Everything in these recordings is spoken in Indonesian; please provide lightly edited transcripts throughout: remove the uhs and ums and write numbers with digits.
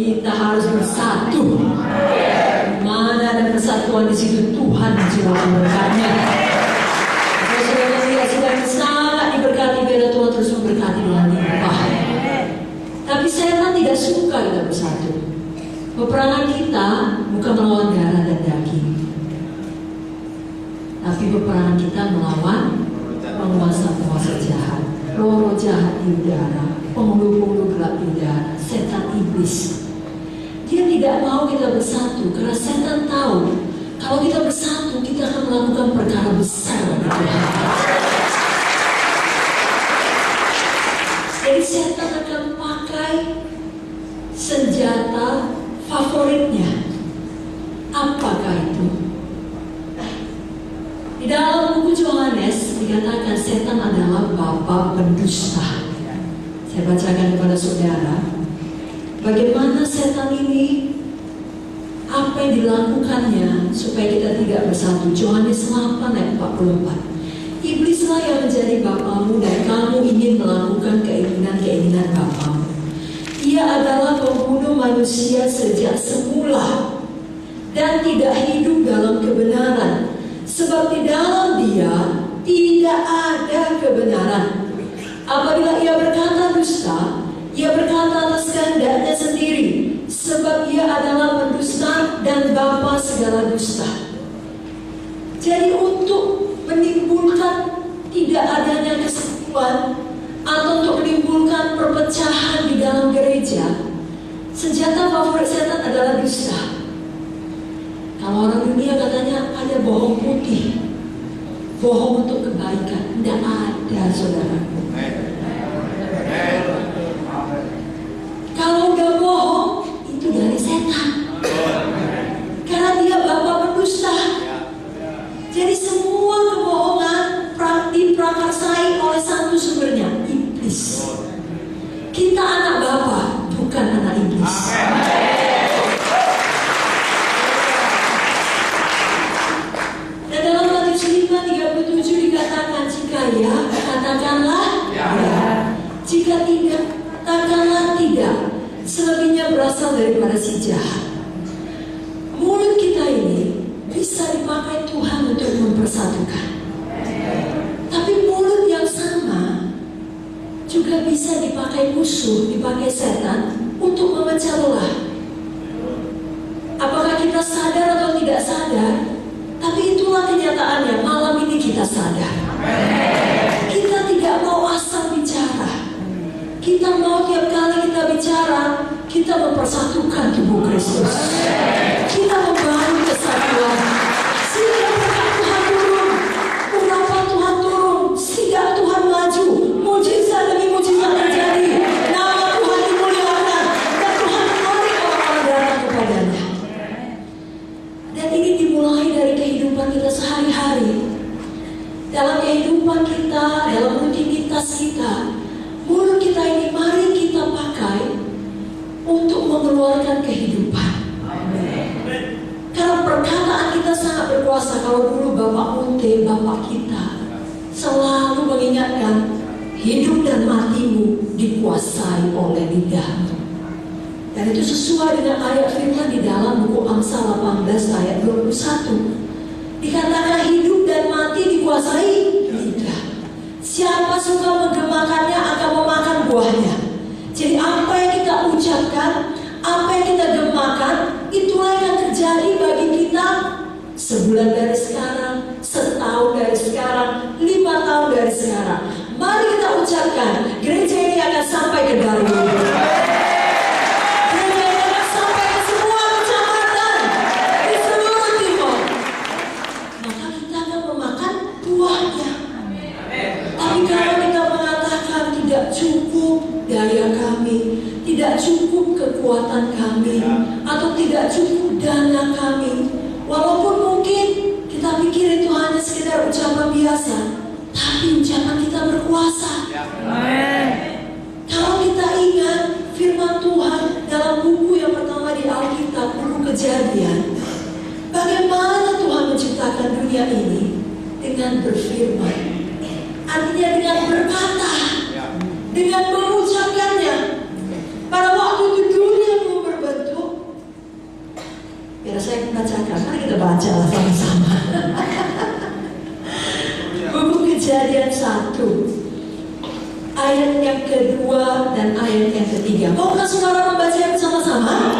Kita harus bersatu. Mana ada persatuan di situ Tuhan mencurahkan berkatnya. Saudara lihat sedang sangat diberkati bila Tuhan terus memberkati dengan limpah. Tapi setan tidak suka kita bersatu. Peperangan kita bukan melawan darah dan daging, tapi peperangan kita melawan penguasa-penguasa jahat, roh jahat di udara, penghulu-penghulu gelap di udara, setan iblis. Dia tidak mau kita bersatu karena setan tahu kalau kita bersatu kita akan melakukan perkara besar bagi Tuhan. Jadi setan akan pakai senjata favoritnya. Apakah itu? Di dalam buku Yohanes dikatakan setan adalah bapa pendusta. Saya bacakan kepada saudara bagaimana setan ini, apa yang dilakukannya supaya kita tidak bersatu. Yohanes 8 ayat 44. Iblislah yang menjadi bapamu dan kamu ingin melakukan keinginan-keinginan bapamu. Ia adalah pembunuh manusia sejak semula dan tidak hidup dalam kebenaran, sebab di dalam dia tidak ada kebenaran. Apabila ia berkata dusta, ia berkata atas kehendaknya sendiri, sebab ia adalah pendusta dan bapa segala dusta. Jadi untuk menimbulkan tidak adanya kesatuan atau untuk menimbulkan perpecahan di dalam gereja, senjata favorit setan adalah dusta. Kalau orang dunia katanya ada bohong putih, bohong untuk kebaikan. Tidak ada, saudaraku. Kalau udah bohong, itu dari setan. Karena dia bapa pendusta. Jadi semua kebohongan diprakarsai oleh satu sumbernya, iblis. Kita anak bapa, bukan anak iblis. Dan dalam Matius 5:37 dikatakan, jika ya, katakanlah ya. Jika tidak, katakanlah tidak. Selebihnya berasal daripada si jahat. Mulut kita ini bisa dipakai Tuhan untuk mempersatukan. Tapi mulut yang sama juga bisa dipakai musuh, dipakai setan untuk memecah belah. Apakah kita sadar atau tidak sadar? Tapi itulah kenyataannya. Malam ini kita sadar. Kita tidak mau asal bicara. Kita mau tiap kali kita bicara, kita mempersatukan tubuh Kristus. Kita membangun kesatuan. Sehingga berkat Tuhan turun, urapan Tuhan turun, sidang Tuhan maju, mujizat demi mujizat terjadi. Nama Tuhan dimuliakan dan Tuhan menarik orang-orang datang kepadanya. Dan ini dimulai dari kehidupan kita sehari-hari. Dalam kehidupan kita, dalam rutinitas kita, mulut kita ini mari kita pakai untuk mengeluarkan kehidupan. Karena perkataan kita sangat berkuasa. Kalau dulu Bapak Munte, Bapak kita selalu mengingatkan, hidup dan matimu dikuasai oleh lidahmu. Dan itu sesuai dengan ayat firman di dalam buku Amsal 18 ayat 21. Dikatakan hidup dan mati dikuasai lidah. Siapa suka menggemakannya akan memakan buahnya. Jadi apa yang kita ucapkan, apa yang kita gemakan, itulah yang terjadi bagi kita sebulan dari sekarang, setahun dari sekarang, 5 tahun dari sekarang. Mari kita ucapkan, gereja ini akan sampai ke Darwin. Gereja ini akan sampai ke semua kecamatan di seluruh timur. Maka kita akan memakan buahnya. Tapi kalau kita mengatakan tidak cukup daya kami, tidak cukup kekuatan kami, atau tidak cukup dana kami, walaupun mungkin kita pikir itu hanya sekedar ucapan biasa, tapi ucapan kita berkuasa. Kalau kita ingat firman Tuhan dalam buku yang pertama di Alkitab, buku Kejadian, bagaimana Tuhan menciptakan dunia ini dengan berfirman. Artinya dengan berkata, dengan mengucapkannya. Pada waktu itu dunia belum berbentuk. baca sama-sama. Buku Kejadian 1 ayat yang kedua dan ayat yang ketiga. Maukah saudara membaca bersama-sama?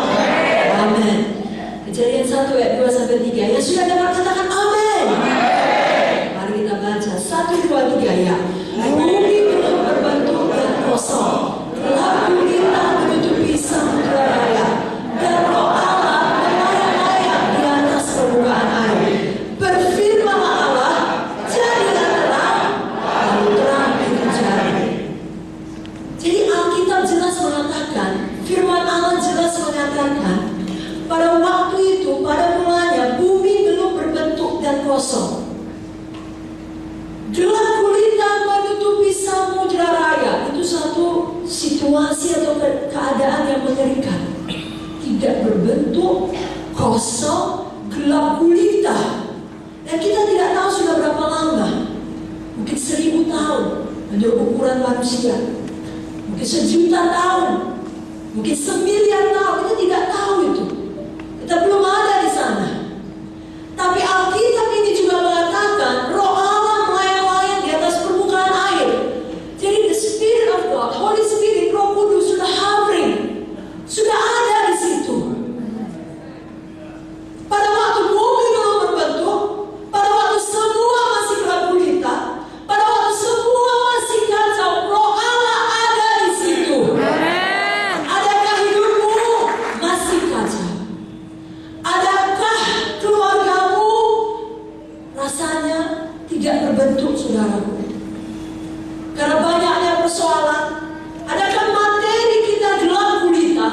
Amin. Kejadian 1 ayat 2 sampai 3. Yang sudah dapat katakan amin. Mari kita baca 1, 2, 3 ya. Bumi belum berbentuk dan kosong, gelap gulita menutupi samudera raya, dan Roh Allah melayang-layang di atas permukaan air. Berfirmanlah Allah, jadilah terang, lalu terang itu jadi. Jadi Alkitab jelas mengatakan, firman Allah jelas mengatakan, pada waktu itu, pada mulanya bumi belum berbentuk dan kosong. Gelap gulita menutupi samudera raya. Itu satu situasi atau keadaan yang mengerikan. Tidak berbentuk, kosong, gelap gulita. Dan kita tidak tahu sudah berapa lama. Mungkin 1000 tahun menurut ukuran manusia. Mungkin 1.000.000 tahun. Mungkin 1.000.000 tahun. Kita tidak tahu itu. Kita belum ada di sana. Tapi Alkitab ini juga mengatakan Roh Allah melayang-layang di atas permukaan air. Jadi the Spirit of God, Holy Spirit, Roh Kudus sudah hovering, sudah ada di situ. Pada waktu bumi belum berbentuk, pada waktu semua masih gelap gulita, pada waktu semua masih kacau, Roh Allah ada di situ. Adakah hidupmu masih kacau? Adakah keluargamu rasanya tidak berbentuk, saudaraku? Karena banyaknya persoalan. Adakah materi kita gelap gulita?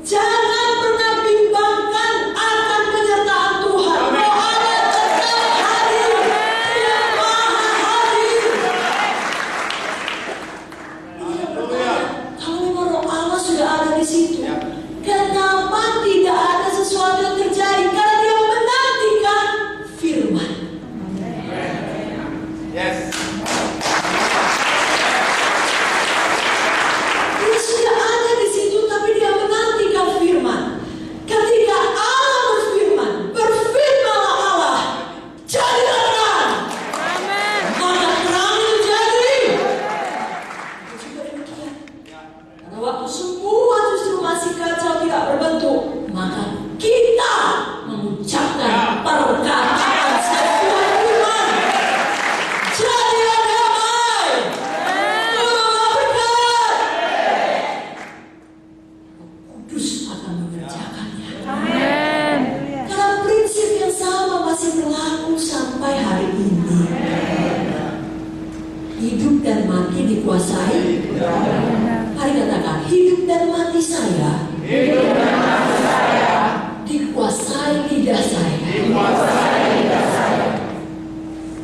Jangan pernah bimbangkan akan penyertaan Tuhan. Roh Allah tetap hadir. Dia maha hadir. Dia bertanya, kalau memang Roh Allah sudah ada di situ, kenapa tidak ada sesuatu yang terjadi? Karena dia menantikan firman. Yes. Dia sudah ada di situ, tapi dia menantikan firman. Ketika Allah berfirman, berfirmanlah Allah, jadilah terang. Maka terang itu jadi. Itu juga demikian. Pada waktu semua justru masih kacau, tidak berbentuk, maka kita mengucapkan perkataan sesuai firman. Jadilah damai, turunlah berkat. Kudus akan mengerjakannya. Karena prinsip yang sama masih berlaku sampai hari ini. Hidup dan mati dikuasai. Mari katakan, hidup dan mati saya dikuasai lidah saya.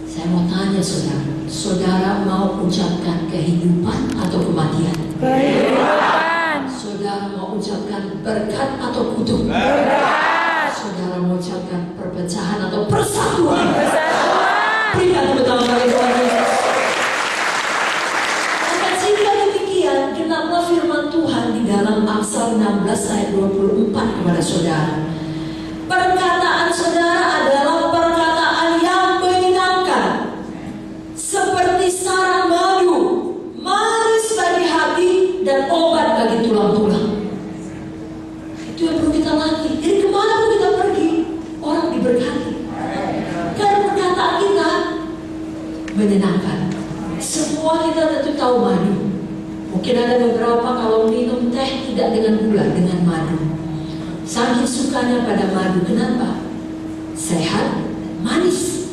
Saya mau tanya saudara, saudara mau ucapkan kehidupan atau kematian? Kehidupan. Saudara mau ucapkan berkat atau kutuk? Saudara mau ucapkan perpecahan atau persatuan? Berikan tepuk tangan bagi Tuhan Yesus. Maka jika demikian, genaplah firman Tuhan di dalam Amsal 16 ayat 24 kepada saudara. Perkataan saudara adalah perkataan yang menyenangkan, seperti sarang madu, manis bagi hati dan obat bagi tulang-tulang. Itu yang perlu kita latih. Jadi kemana pun kita pergi, orang diberkati. Karena perkataan kita menyenangkan. Semua kita tentu tahu madu. Mungkin ada beberapa kalau minum teh tidak dengan gula, dengan madu. Saking sukanya pada madu. Kenapa? Sehat, manis.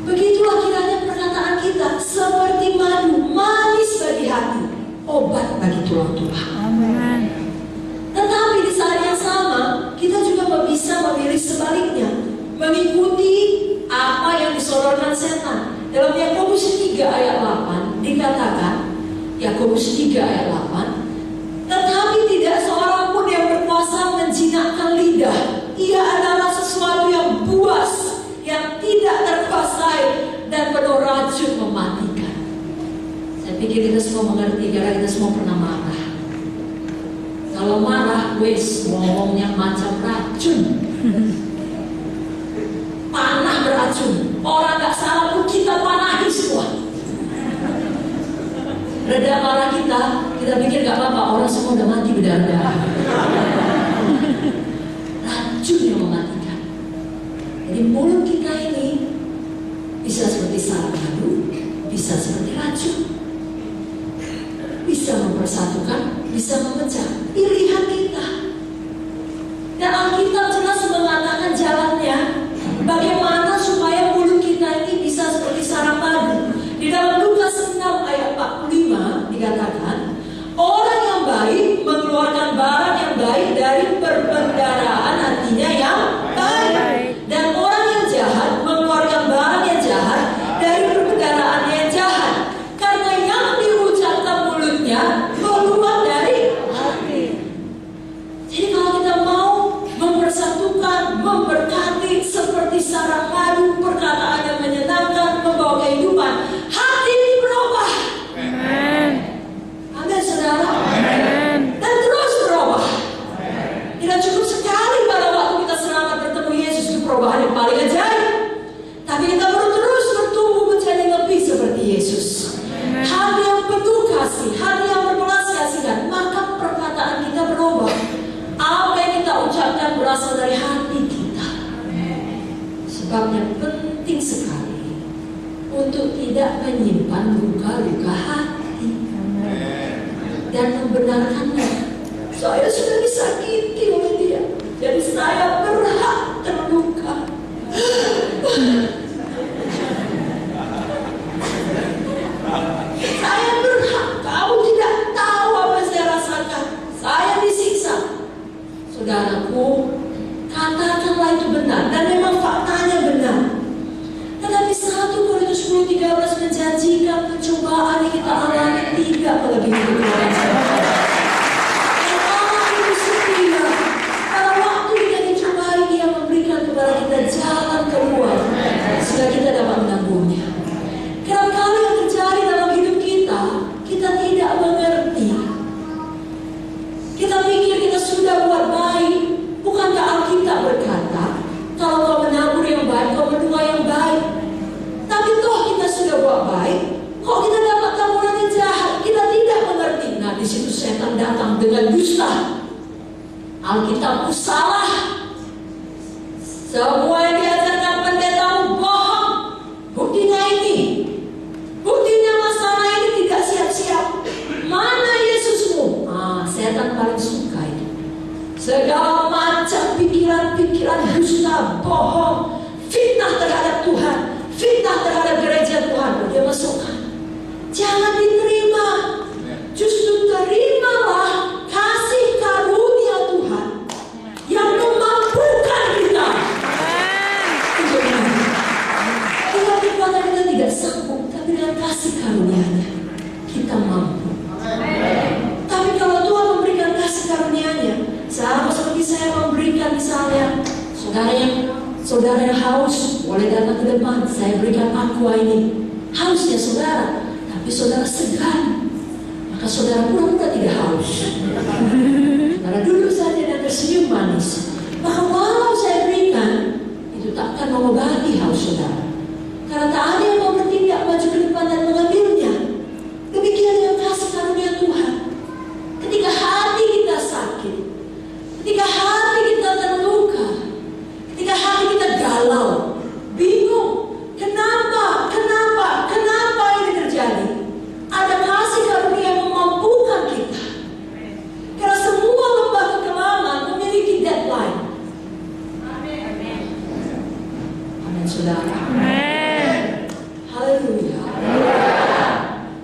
Begitulah kiranya perkataan kita, seperti madu, manis bagi hati, obat bagi tulang-tulang. Amin. Tetapi di saat yang sama, kita juga bisa memilih sebaliknya, mengikuti apa yang disodorkan setan. Dalam Yakobus 3 ayat 8 dikatakan, Yakobus 3 ayat 8, tetapi tidak seorang pun yang berkuasa menjinakkan lidah. Ia adalah sesuatu yang buas, yang tidak terkuasai dan penuh racun mematikan. Saya pikir kita semua mengerti karena kita semua pernah marah. Kalau marah, wes ngomongnya macam racun. reda marah kita pikir gak apa-apa, orang semua udah mati berdarah-darah. Racun yang mematikan. Jadi mulut kita ini bisa seperti sarang madu, bisa seperti racun, bisa mempersatukan, bisa memecah. Pilihan kita. Dan Alkitab jelas mengatakan jalannya, bagaimana supaya mulut kita ini bisa seperti sarang madu. Di dalam Lukas 6 ayat 45 dikatakan, orang yang baik mengeluarkan barang yang baik dari perbendaharaan hatinya yang baik, dan orang yang jahat mengeluarkan barang yang jahat dari perbendaharaan yang jahat, karena yang diucapkan mulutnya keluar dari hati. Jadi kalau kita mau mempersatukan, memberkati seperti sarang madu, perkataan yang menyenangkan, membawa kehidupan, hati ini berubah. Amin, saudara. Dan terus berubah. Tidak cukup sekali pada waktu kita selamat bertemu Yesus, itu perubahan yang paling ajaib. Tapi kita perlu terus bertumbuh menjadi lebih seperti Yesus. Hati yang penuh kasih, hati yang berbelas kasihan, maka perkataan kita berubah. Apa yang kita ucapkan berasal dari hati kita. Sebabnya penting sekali untuk tidak menyimpan luka-luka hati dan membenarkannya. Saya sudah disakiti oleh dia, jadi saya berhak terluka. Saya berhak, kamu tidak tahu apa saya rasakan. Saya disiksa. Saudaraku, katakanlah itu benar, dan memang faktanya benar. Tetapi 1 Korintus 10:13 menjanjikan pencobaan yang kita alami tidak melebihi kekuatan kita. Dan Allah itu setia. Pada waktu kita dicobai, Dia memberikan kepada kita jalan keluar sehingga kita dapat menanggungnya. Kerap-kali yang terjadi dalam hidup kita, kita tidak mengerti. Kita pikir kita sudah buat baik. Bukankah Alkitab berkata, kalau kau menabur yang baik, kau menuai yang baik. Tapi toh kita sudah buat baik, kok kita dapat taburan yang jahat? Kita tidak mengerti. Nah, di situ setan datang dengan dusta. Alkitabmu salah. Semua yang diajarkan pendetamu bohong. Buktinya ini. Buktinya masalah ini tidak siap-siap. Mana Yesusmu? Setan paling suka itu. Segala macam pikiran-pikiran dusta, bohong, fitnah terhadap Tuhan, fitnah terhadap gereja Tuhan, dia masukkan. Jangan diterima. Justru terimalah kasih karunia Tuhan yang memampukan kita. Kita berkata kita tidak sanggup, tapi dengan kasih karunia-Nya kita mampu. Tapi kalau Tuhan memberikan kasih karunia-Nya, sama seperti saya memberikan misalnya saudara yang haus, boleh datang ke depan, saya berikan aqua ini. Hausnya saudara, tapi saudara segan, maka saudara pura-pura tidak haus. Saudara duduk saja dan tersenyum manis. Maka walau saya berikan, itu takkan mengobati haus saudara, karena tak ada yang mau bertindak maju ke depan dan mengambilnya. Demikian dengan kasih karunia Tuhan. Ketika hati kita sakit, ketika hati kita terluka, ketika hati kita galau, bingung, kenapa ini terjadi? Ada kasih karunia yang memampukan kita. Karena semua lembah kekelaman memiliki deadline. Amin, saudara. Haleluya.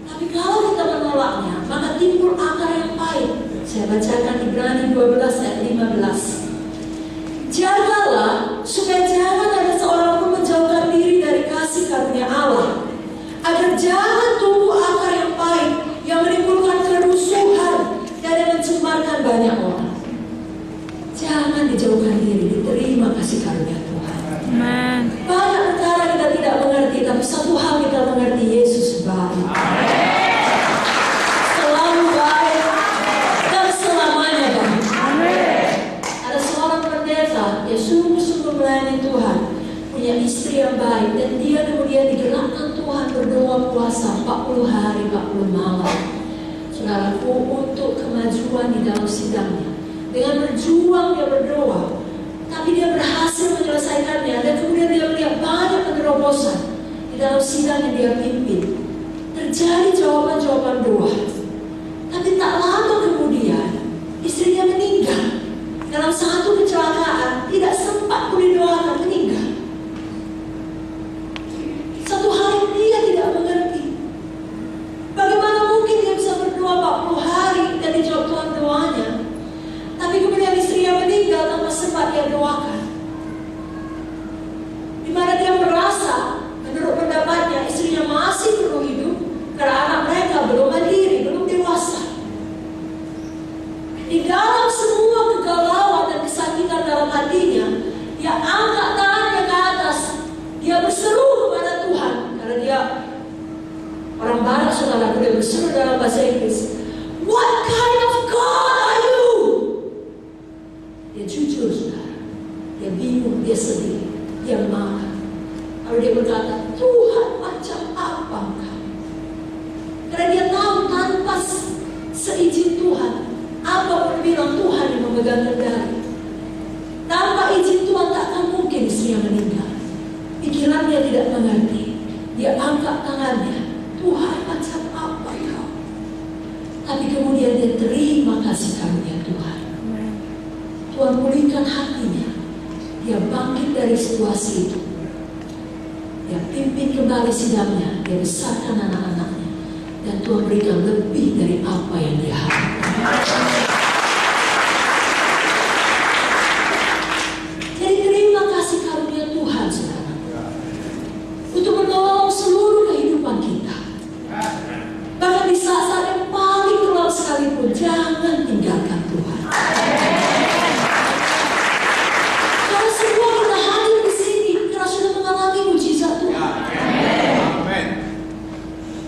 Tapi kalau kita menolaknya, maka timbul akar yang pahit. Saya bacakan Ibrani 12 ayat 15. Jagalah supaya jangan ada seorang pun menjauhkan diri dari kasih karunia Allah, agar jangan tumbuh akar yang pahit yang menimbulkan kerusuhan dan yang mencemarkan banyak orang. Jangan dijauhkan diri, diterima kasih karunia Tuhan. Amen. Banyak perkara kita tidak mengerti, tapi satu hal kita mengerti, Yesus baik. Selalu baik dan selamanya baik. Ada seorang pendeta yang sungguh-sungguh melayani Tuhan, punya istri yang baik, dan dia kemudian digerakkan Tuhan berdoa puasa 40 hari 40 malam. saudaraku, untuk kemajuan di dalam sidangnya. Dengan berjuang dia berdoa, tapi dia berhasil menyelesaikannya. Dan kemudian dia melihat banyak penerobosan di dalam sidang yang dia pimpin. Terjadi jawaban-jawaban doa. Tapi tak lama kemudian istrinya meninggal dalam satu kecelakaan, tidak sempat pun didoakan, meninggal. Satu hal yang dia tidak mengerti, bagaimana mungkin dia bisa berdoa 40 hari dan dijawab Tuhan doanya, tapi kemudian istrinya meninggal tanpa sempat dia doakan. Di mana dia merasa, menurut pendapatnya, istrinya masih perlu hidup karena anak mereka belum mandiri, belum dewasa. Di dalam semua kegalauan dan kesakitan dalam hatinya, dia angkat tangannya ke atas, dia berseru kepada Tuhan, karena dia orang Barat, saudara, dia berseru dalam bahasa Inggris, "What kind of God are you?" Dia jujur, saudara. Dia bingung, dia sedih, dia marah. Lalu dia berkata, "Tuhan, macam apa Engkau?" Karena dia tahu tanpa seizin Tuhan, apa pun bilang Tuhan yang memegang kendali. Tanpa izin Tuhan tak akan mungkin istrinya meninggal. Pikirannya tidak mengerti. Dia angkat tangannya, "Tuhan, macam apa Kau?" Tapi kemudian dia terima kasih karunia Tuhan. Tuhan pulihkan hatinya. Dia bangkit dari situasi itu. Dia pimpin kembali sidangnya. Dia besarkan anak-anaknya. Dan Tuhan berikan lebih dari apa yang dia harapkan. Jadi terima kasih karunia Tuhan, saudara, untuk menolong seluruh kehidupan kita. Bahkan di saat-saat yang paling gelap sekalipun, jangan tinggalkan Tuhan. Karena semua kita hadir di sini karena sudah mengalami mujizat Tuhan.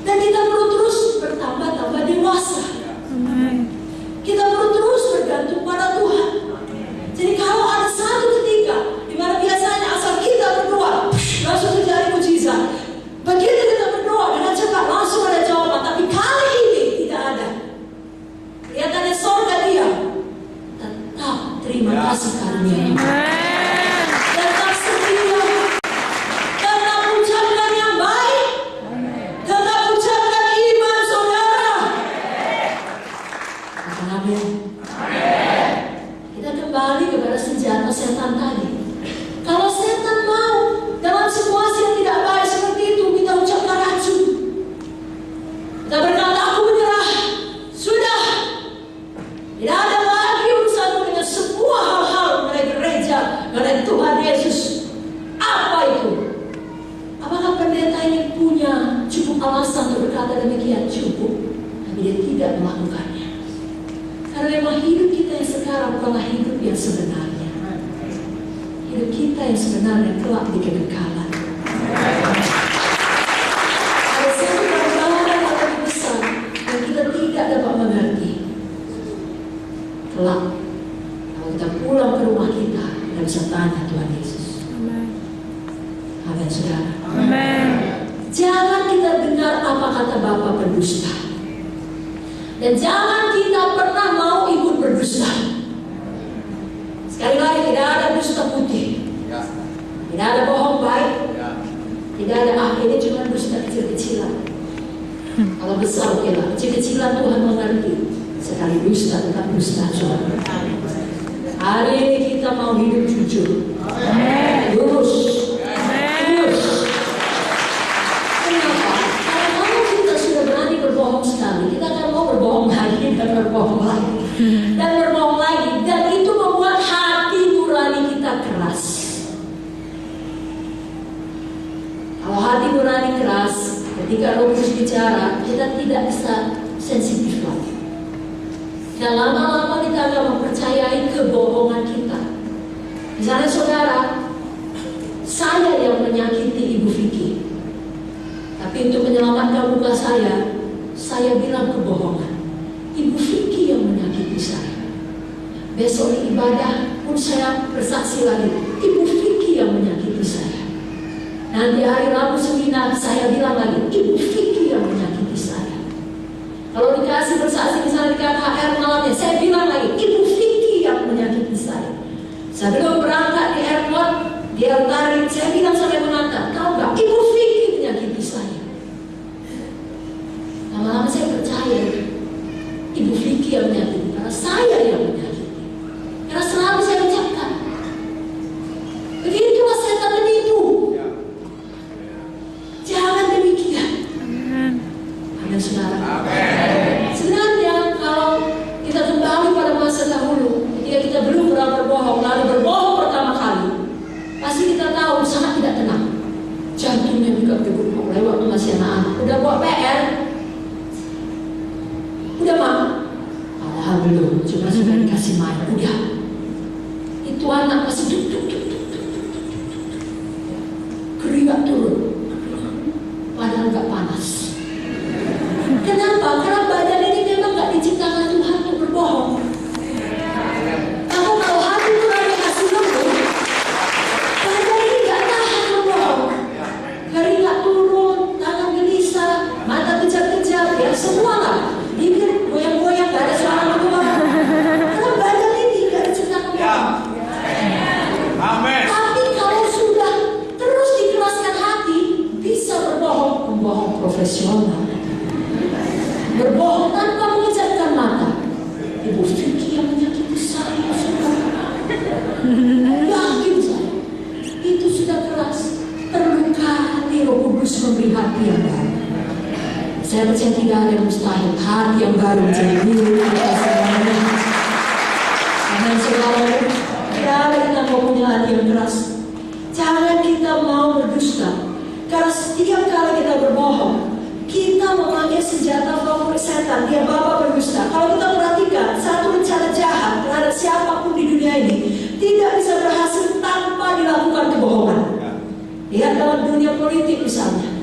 Dan kita perlu terus bertambah-tambah dewasa. Kita perlu terus bergantung pada Tuhan. Jadi kalau ada satu ketika di mana biasanya asal kita berdoa langsung terjadi mujizat, begitu kita berdoa dengan cepat langsung ada jawaban. Tapi kali ini tidak ada. Kelihatannya surga diam. Tetap terima kasih karunia Tuhan. Tetap setia. Tetap ucapkan yang baik. Tetap ucapkan iman, saudara. Amin. Kita kembali kepada senjata setan tadi. Kalau setan mau dalam situasi yang tidak baik seperti itu, kita ucapkan racun. Kita berkata, "Aku menyerah. Sudah. Tidak ada lagi urusanmu dengan semua hal-hal mengenai gereja, mengenai Tuhan Yesus." Apa itu? Apakah pendeta ini punya cukup alasan untuk berkata demikian? Cukup. Tapi dia tidak melakukannya. Karena memang hidup kita yang sekarang bukanlah hidup yang sebenarnya. Hidup kita yang sebenarnya kelak di kekekalan. Ada satu gambaran yang lebih besar yang kita tidak dapat mengerti. Kelak, kalau kita pulang ke rumah kita bisa tanya Tuhan Yesus. Amin, saudara. Amin. Jangan kita dengar apa kata Bapa berdusta. Dan jangan kita pernah mau ikut berdusta. Sekali lagi, tidak ada dusta putih. Tidak ada bohong baik. Tidak ada ini cuma dusta kecil-kecilan. Kalau besar oke lah, kecil-kecilan Tuhan mengerti. Sekali dusta tetap dusta, saudara. Hari ini kita mau hidup jujur, lurus, lurus. Kenapa? Karena kalau kita sudah berani berbohong sekali, kita akan mau berbohong lagi dan berbohong lagi dan berbohong lagi, dan itu membuat hati nurani kita keras. Kalau hati nurani keras, ketika Roh Kudus bicara, kita tidak bisa sensitif lagi. Dan lama-lama kita akan mempercayai kebohongan kita. Misalnya saudara, saya yang menyakiti Ibu Vicky, tapi untuk menyelamatkan muka saya bilang kebohongan. Ibu Vicky yang menyakiti saya. Besok di ibadah pun saya bersaksi lagi, Ibu Vicky yang menyakiti saya. Nanti hari Rabu seminar saya bilang lagi, Ibu Vicky yang menyakiti saya. Kalau dikasih bersaksi Lama-lama saya percaya Ibu Vicky yang menyakiti, karena saya yang menyakiti. Karena selalu saya ucapkan, begitulah setan menipu. Jangan demikian. Amin, saudara. Sebenarnya kalau kita kembali pada masa dahulu, ketika kita belum pernah berbohong, lalu berbohong pertama kali, pasti kita tahu sangat tidak tenang. Jantungnya juga berdegup, mulai waktu masih anak-anak. Udah buat PR? Udah, Mak? Padahal belum, cuma sudah dikasih main. Udah. Itu anak masih duduk. Keringat turun. Padahal gak panas. Kenapa? Karena badan ini memang gak diciptakan Tuhan untuk berbohong. Maka kalau hati Tuhan dikasih lembut, badan ini gak tahan berbohong. Keringat turun, tangan gelisah, mata kejap-kejap, ya semua lah. Bibir goyang-goyang, gak ada suara keluar. Karena badan ini gak diciptakan berbohong. Amin. Tapi kalau sudah terus dikeraskan hati, bisa berbohong, membohong profesional. Berbohong tanpa mengejarkan mata. Ibu Vicky yang menyakiti saya, saudara. Yakin saya, itu sudah keras. Perlu kali Roh Kudus memberi hati yang baru. Saya percaya tidak ada yang mustahil. Hati yang baru menjadi milik kita semuanya. Amin, saudara. Tidak kita mau punya hati yang keras. Jangan kita mau berdusta. Karena setiap kali kita berbohong, kita memakai senjata favorit setan. Dia bapak berdusta. Kalau kita perhatikan, satu rencana jahat terhadap siapapun di dunia ini tidak bisa berhasil tanpa dilakukan kebohongan. Lihat dalam dunia politik misalnya.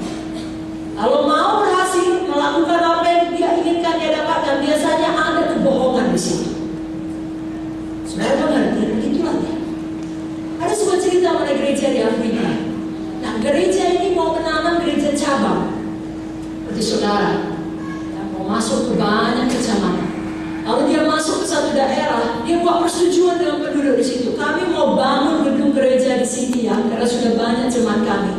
Kalau mau berhasil melakukan apa yang dia inginkan dia dapatkan, biasanya ada kebohongan di situ. Saudara mengerti? Begitulah ya. Ada sebuah cerita mengenai gereja di Afrika. Nah, gereja ini mau menanam gereja cabang. Seperti saudara yang mau masuk ke banyak kecamatan. Kalau dia masuk ke satu daerah, dia buat persetujuan dengan penduduk di situ. Kami mau bangun gedung gereja di sini ya, karena sudah banyak jemaat kami.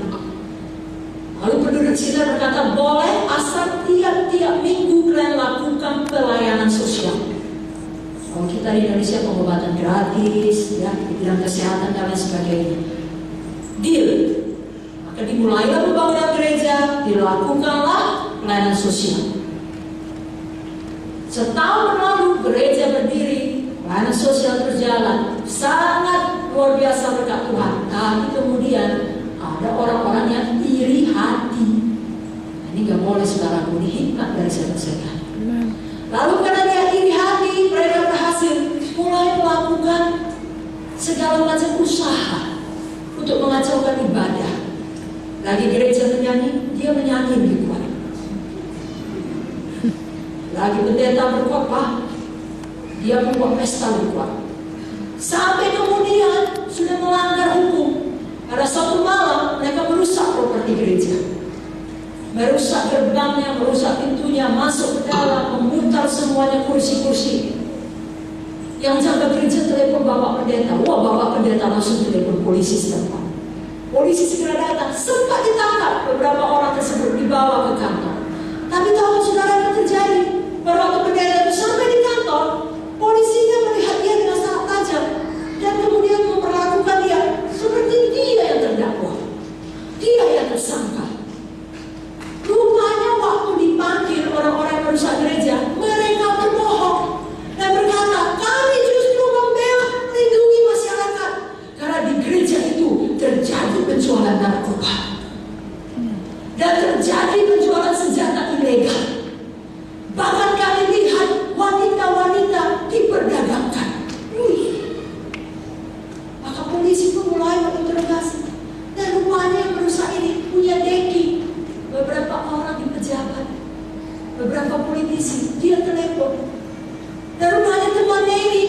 Lalu penduduk sekitar berkata, boleh asal tiap-tiap minggu kalian lakukan pelayanan sosial. Kalau kita di Indonesia pengobatan gratis, ya, di bidang kesehatan dan lain sebagainya. Deal. Maka dimulailah pembangunan gereja, dilakukanlah pelayanan sosial. Setahun berlalu gereja berdiri, pelayanan sosial berjalan, sangat luar biasa berkat Tuhan. Tapi kemudian ada orang-orang yang iri hati. Ini gak boleh saudaraku, ini hikmat dari setan. Lalu karena dia iri hati, mereka berhasil mulai melakukan segala macam usaha untuk mengacaukan ibadah. Lagi gereja menyanyi, dia menyanyi lebih kuat. Lagi pendeta berkhotbah, dia membuat pesta lebih kuat. Sampai kemudian sudah melanggar hukum. Pada suatu malam mereka merusak properti gereja, merusak gerbangnya, merusak pintunya, masuk ke dalam, memutar semuanya kursi-kursi. Yang jaga gereja telepon bapak pendeta. Wah, bapak pendeta langsung telepon polisi setempat. Polisi segera datang, sempat ditangkap beberapa orang tersebut, dibawa ke kantor. Tapi tahu saudara yang terjadi? Waktu pendeta itu sampai di kantor, polisinya melihat dia dengan sangat tajam dan kemudian memperlakukan dia seperti dia yang terdakwa, dia yang tersangka. Rupanya waktu dipanggil orang-orang yang merusak gereja, mereka berbohong dan berkata, kami justru membela melindungi masyarakat karena di gereja itu terjadi penjualan narkoba dan terjadi penjualan senjata ilegal. Bahkan kami lihat wanita-wanita diperdagangkan. Maka polisi pun mulai menginterogasi. Dan rupanya yang merusak ini punya deki. Beberapa orang di pejabat, beberapa politisi, dia telepon. Dan rupanya temannya ini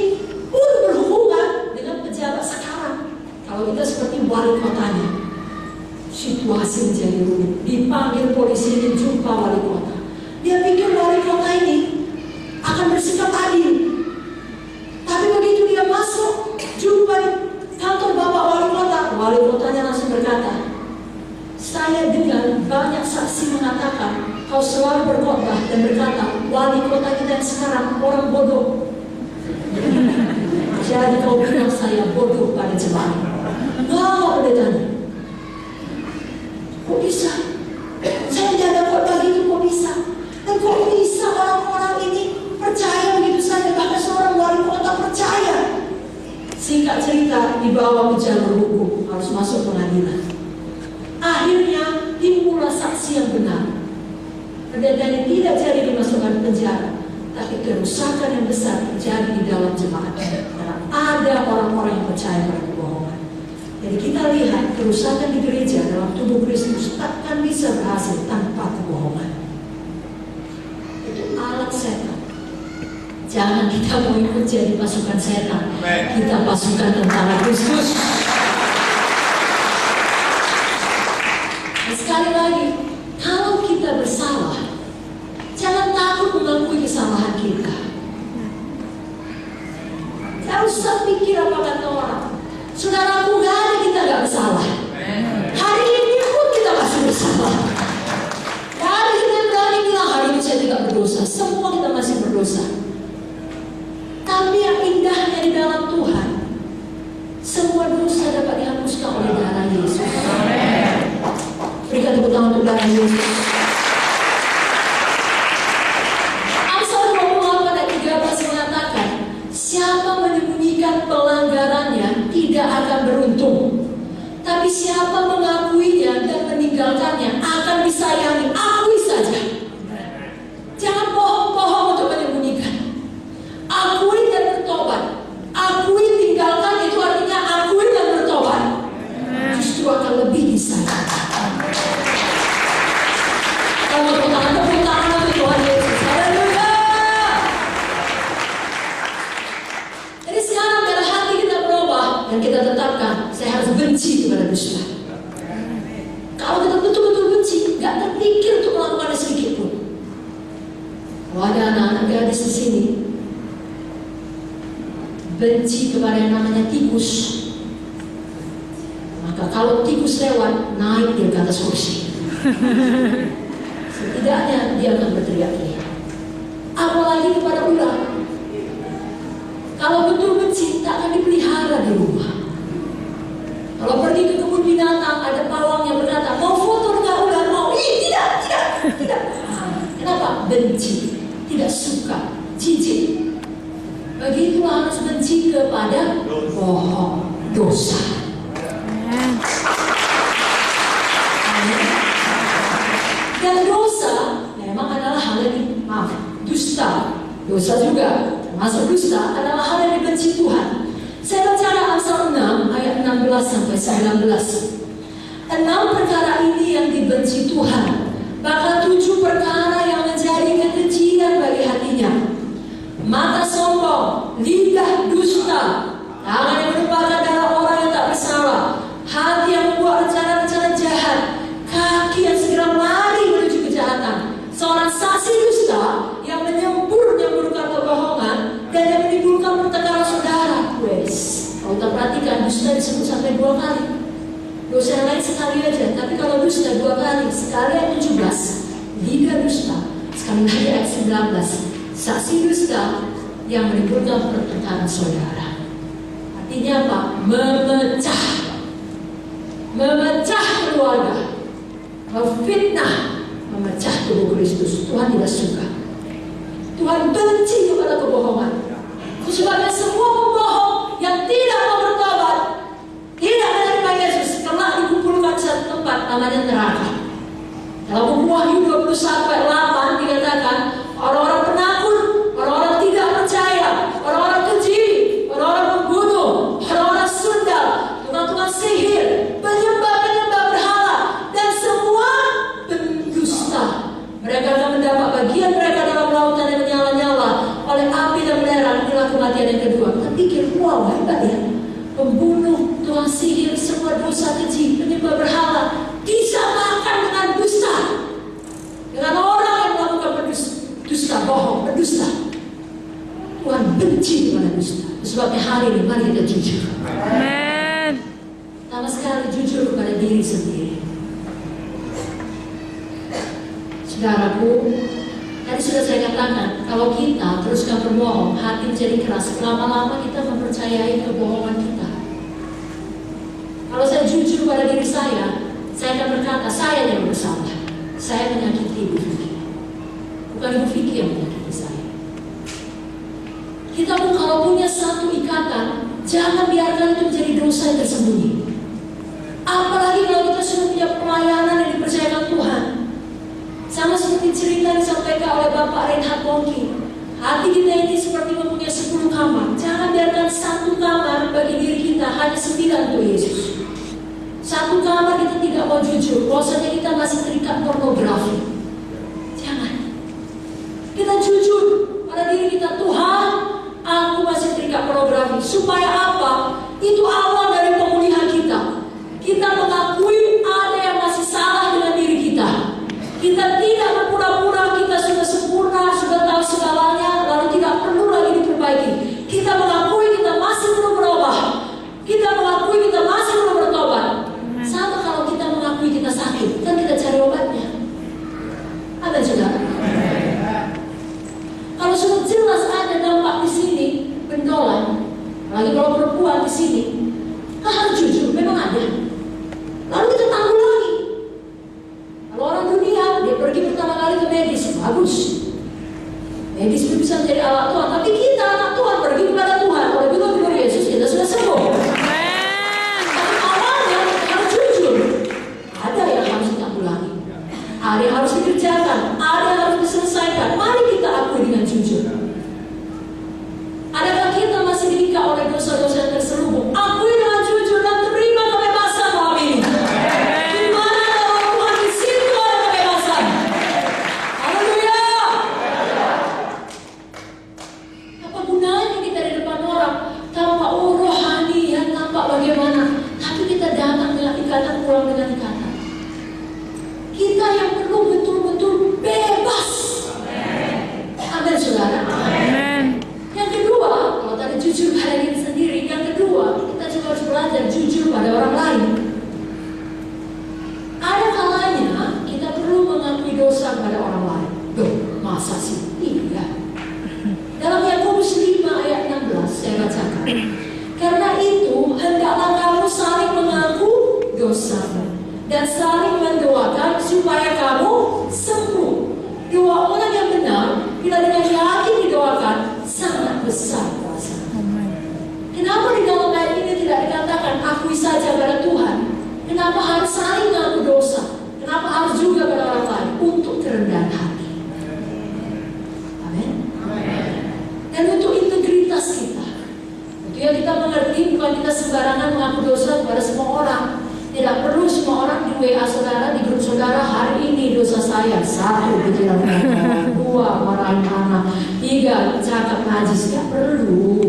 pun berhubungan dengan pejabat sekarang. Kalau kita seperti wali kotanya, situasi menjadi rumit. Dipanggil polisi ini, jumpa wali kota. Dia pikir wali kota ini akan bersikap adil. Tapi begitu dia masuk, jumpa di kantor bapak wali kotanya langsung berkata, saya dengar banyak saksi mengatakan kau selalu selalu berkhotbah dan berkata, wali kota kita yang sekarang orang bodoh. Jadi kau bilang saya bodoh pada jemaat. Wah, pendetanya. Kok bisa? Saya jaga khotbah itu kok bisa? Dan kok bisa orang-orang ini percaya begitu saja? Bahkan seorang wali kota percaya. Singkat cerita, dibawa ke jalur hukum, harus masuk pengadilan. Akhirnya timbullah saksi yang benar. Pendetanya tidak jadi dimasukkan penjara, tapi kerusakan yang besar terjadi di dalam jemaat. Karena ada orang-orang yang percaya pada kebohongan. Jadi kita lihat kerusakan di gereja dalam tubuh Kristus takkan bisa berhasil tanpa kebohongan. Itu alat setan. Jangan kita mau ikut jadi pasukan setan. Kita pasukan tentara Kristus. Dan sekali lagi, kalau kita bersalah, jangan takut mengakui kesalahan kita. Jangan usah pikir apa kata orang. Saudaraku, hari kita gak bersalah. Hari ini pun kita masih bersalah. Hari kita berani bilang hari ini saya tidak berdosa. Semua kita masih berdosa. Tapi yang indahnya di dalam Tuhan, semua dosa dapat dihapuskan oleh darah Yesus. Berikan tepuk tangan untuk darah Yesus. Amsal 28 ayat 13 mengatakan, siapa menyembunyikan pelanggarannya tidak akan beruntung, tapi siapa mengakuinya dan meninggalkannya akan disayangi. Akui saja. Jangan bohong-bohong untuk menyembunyikan. Akui dan bertobat. Akui, tinggalkan, itu artinya akui dan bertobat. Justru akan lebih disayang. Kalau tepuk tangan untuk Tuhan Yesus. Haleluya. Jadi sekarang dalam hati kita berubah dan kita tetapkan, saya harus benci kepada dusta. Kalau kita betul-betul benci, gak terpikir untuk melakukannya sedikit pun. Kalau ada anak-anak gadis di sini benci kepada yang namanya tikus, maka kalau tikus lewat, naik dia ke atas kursi. Setidaknya dia akan berteriak-teriak. Apalagi kepada ular. Kalau betul benci, tak akan dipelihara di rumah. Kalau pergi ke kebun binatang, ada pawang yang berkata, mau foto dengan ular, mau? Tidak. Kenapa? Benci, tidak suka, jijik. Begitulah harus benci kepada bohong, dosa. Dan dosa memang adalah hal yang dusta. Dosa juga, termasuk dusta, adalah hal yang dibenci Tuhan. Saya baca Amsal 6 ayat 16 sampai 19. 6 perkara ini yang dibenci Tuhan, bahkan 7 perkara yang menjadi kekejian bagi hatinya. Mata sombong, lidah dusta, tangan yang menumpahkan darah orang yang tak bersalah, hati yang membuat rencana-rencana jahat, kaki yang segera lari menuju kejahatan, seorang saksi dusta yang menyemburkan kebohongan dan yang menimbulkan pertengkaran saudara. Kalau kita perhatikan, dusta disebut sampai 2 kali. Dosa yang lain sekali aja, tapi kalau dusta 2 kali. Sekali ayat 17, lidah dusta. Sekali lagi ayat 19, saksi dusta yang menimbulkan pertengkaran saudara. Artinya apa? Memecah keluarga, memfitnah, memecah tubuh Kristus. Tuhan tidak suka. Tuhan benci kepada kebohongan. Sebabnya semua pembohong yang tidak mau bertobat, tidak menerima Yesus, kelak dikumpulkan satu tempat namanya neraka. Dalam buku Wahyu 21 ayat 8 dikatakan, orang-orang penakut, orang-orang tidak percaya, orang-orang keji, orang-orang pembunuh, orang-orang sundal, tukang-tukang sihir, penyembah-penyembah berhala, dan semua pendusta. Mereka akan mendapat bagian mereka dalam lautan yang menyala-nyala oleh api dan belerang. Inilah kematian yang kedua. Kita pikir, wow, hebat ya. Pembunuh, tukang sihir, semua dosa keji, penyembah berhala disamakan dengan dusta, dengan orang yang melakukan dusta, bohong, berdusta. Tuhan benci kepada dusta. Sebabnya hari ini mari kita jujur. Amen. Pertama sekali jujur kepada diri sendiri. Saudaraku, tadi sudah saya katakan, kalau kita teruskan berbohong, hati menjadi keras, lama-lama kita mempercayai kebohongan kita. Kalau saya jujur pada diri saya akan berkata, saya yang bersalah. Saya menyakiti Ibu Vicky. Bukan Ibu Vicky yang menyakiti saya. Kita pun kalau punya satu ikatan, jangan biarkan itu menjadi dosa yang tersembunyi. Apalagi kalau kita sudah punya pelayanan yang dipercayakan Tuhan. Sama seperti cerita yang disampaikan oleh Bapak Reinhard Bongki. Hati kita ini seperti mempunyai 10 kamar. Jangan biarkan satu kamar bagi diri kita, hanya 9 untuk Yesus. Satu kamar kita tidak mau jujur, bahwasanya kita masih terikat pornografi. Jangan. Kita jujur pada diri kita, Tuhan, aku masih terikat pornografi. Supaya apa? Itu awal dari pemulihan kita. Kita mengakui ada yang masih salah dengan diri kita. Kita tidak berpura-pura kita sudah sempurna, sudah tahu segalanya, lalu tidak perlu lagi diperbaiki. Kita mengakui kita masih perlu berubah. Kita mengakui kita masih perlu bertobat. Sama kalau kita mengakui kita sakit, kan kita cari obatnya. Amin, saudara. Kalau sudah jelas ada dampak di sini, pentolan, lagi kalau perempuan di sini, kan harus jujur, memang ada. Lalu kita tanggulangi. Kalau orang dunia, dia pergi pertama kali ke medis, bagus. Medis itu bisa menjadi alat Tuhan, tapi kita anak Tuhan pergi kepada Tuhan. Oleh figur Yesus kita sudah sembuh. Tapi awalnya harus jujur. Ada yang harus ditanggulangi, ada yang harus dikerjakan, ada yang harus diselesaikan. Mari kita akui dengan jujur. Adakah kita masih diikat oleh dosa-dosa yang terselubung? Akui dengan jujur dan terima kebebasan malam ini. Di mana ada Tuhan, di situ ada kebebasan. Haleluya. Apa gunanya kita di depan orang tampak rohani, yang tampak bagaimana, tapi kita datang dengan ikatan, pulang dengan ikatan. Kita yang perlu betul-betul bebas. Amin, saudara. Yang kedua, kalau tadi jujur pada diri sendiri, yang kedua, kita juga harus belajar jujur pada orang lain. Ada kalanya kita perlu mengakui dosa pada orang lain. Duh, masa sih? Iya. Dalam Yakobus 5 ayat 16 saya bacakan. Karena itu hendaklah kamu saling mengaku dosamu dan saling mendoakan supaya kamu sembuh. Doa orang yang benar bila dengan yakin didoakan sangat besar kuasa. Kenapa di dalam ayat ini tidak dikatakan akui saja pada Tuhan? Kenapa harus saling mengaku dosa? Kenapa harus juga pada orang lain? Untuk kerendahan hati. Amin. Dan untuk integritas kita. Itu yang kita mengerti, bukan kita sembarangan mengaku dosa kepada semua orang. Tidak perlu semua orang di WA saudara, di grup saudara, hari ini dosa saya 1, bicara orang, 2, marahin anak, 3, cakap najis. Tidak perlu.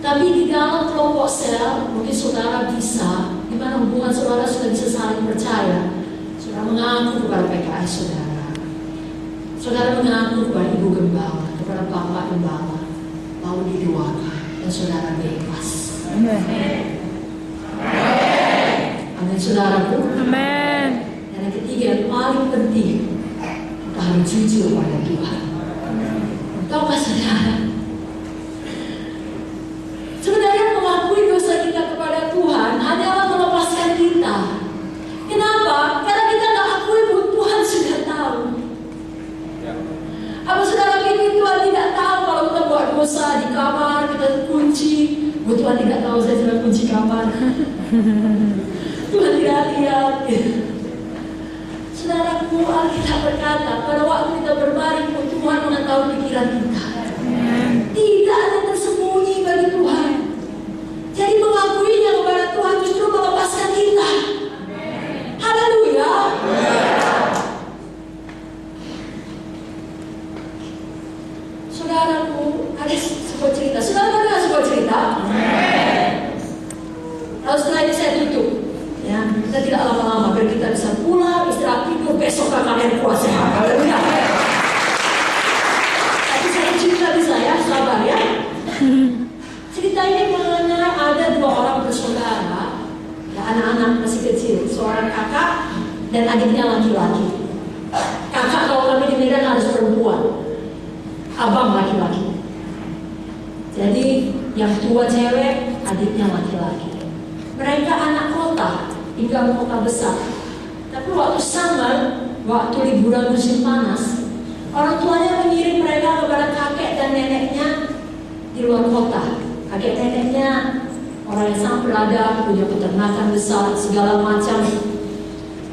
Tapi di dalam kelompok sel, mungkin saudara bisa, di mana hubungan saudara sudah bisa saling percaya. Saudara mengaku kepada PKS saudara. Saudara mengaku kepada Ibu Gembala, kepada Bapak Gembala, lalu didoakan dan saudara bebas. Amin. Amin, saudaraku. Amin. Dan yang ketiga yang paling penting, kita harus jujur pada Tuhan. Tahukah saudara? Sebenarnya mengakui dosa kita kepada Tuhan hanyalah melepaskan kita. Kenapa? Karena kita nggak akui pun Tuhan sudah tahu. Apa saudara pikir Tuhan tidak tahu kalau kita buat dosa di kamar, kita kunci? Tuhan tidak tahu saya sudah kunci kamar. Tuhan tidak lihat. Saudaraku, Alkitab berkata pada waktu kita berbaring pun Tuhan mengetahui pikiran kita. Tidak ada tersembunyi bagi Tuhan. Jadi mengakuinya kepada Tuhan justru melepaskan kita. Haleluya. Saudaraku, ada sebuah cerita. Saudara dengar sebuah cerita? Lalu setelah ini saya tutup. Ya, kita tidak lama-lama biar kita bisa pulang, istirahat, tidur, besok kalian kuat sehat. Haleluya. Tapi saya cerita di saya, sabar ya. Cerita ini mengenai ada 2 orang bersaudara, ya, anak-anak masih kecil, seorang kakak dan adiknya laki-laki. Kakak Yang tua cewek, adiknya laki-laki. Mereka anak kota, tinggal kota besar. Tapi waktu summer, waktu liburan musim panas, orang tuanya mengirim mereka kepada kakek dan neneknya di luar kota. Kakek neneknya orang yang sangat berada, punya peternakan besar, segala macam.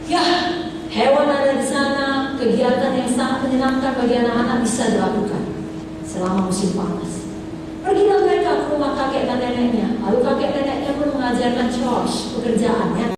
Ya, hewan ada di sana, kegiatan yang sangat menyenangkan bagi anak-anak bisa dilakukan selama musim panas. Pergilah mereka ke rumah kakek dan neneknya. Lalu kakek neneknya pun mengajarkan chores, pekerjaannya.